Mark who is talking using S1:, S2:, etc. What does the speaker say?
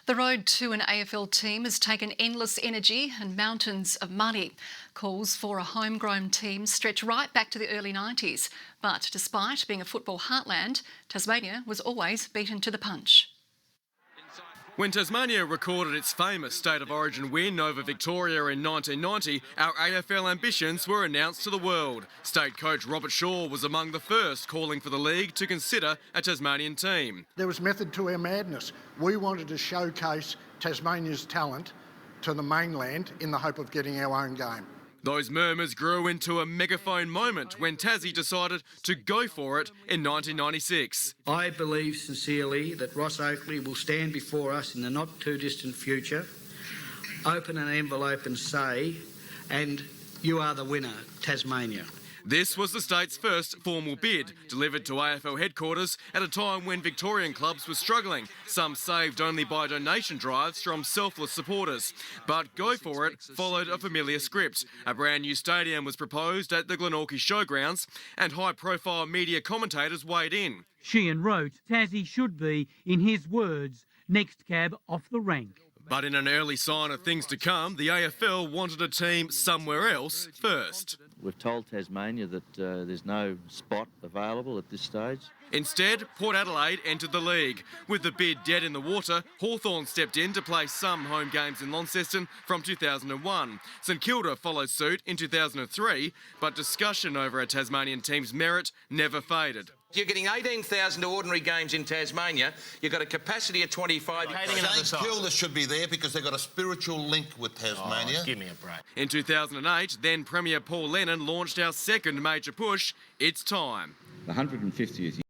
S1: The road to an AFL team has taken endless energy and mountains of money. Calls for a homegrown team stretch right back to the early 90s. But despite being a football heartland, Tasmania was always beaten to the punch.
S2: When Tasmania recorded its famous State of Origin win over Victoria in 1990, our AFL ambitions were announced to the world. State coach Robert Shaw was among the first calling for the league to consider a Tasmanian team.
S3: There was method to our madness. We wanted to showcase Tasmania's talent to the mainland in the hope of getting our own game.
S2: Those murmurs grew into a megaphone moment when Tassie decided to go for it in 1996.
S4: I believe sincerely that Ross Oakley will stand before us in the not too distant future, open an envelope and say, "And you are the winner, Tasmania."
S2: This was the state's first formal bid, delivered to AFL headquarters at a time when Victorian clubs were struggling, some saved only by donation drives from selfless supporters. But Go For It followed a familiar script. A brand new stadium was proposed at the Glenorchy Showgrounds, and high-profile media commentators weighed in.
S5: Sheehan wrote, "Tassie should be, in his words, next cab off the rank."
S2: But in an early sign of things to come, the AFL wanted a team somewhere else first.
S6: We've told Tasmania that there's no spot available at this stage.
S2: Instead, Port Adelaide entered the league. With the bid dead in the water, Hawthorn stepped in to play some home games in Launceston from 2001. St Kilda followed suit in 2003, but discussion over a Tasmanian team's merit never faded.
S7: You're getting 18,000 ordinary games in Tasmania. You've got a capacity of 25.
S8: St Kilda should be there because they've got a spiritual link with Tasmania.
S7: Oh, give me a break.
S2: In 2008, then Premier Paul Lennon launched our second major push. It's time.
S6: The 150th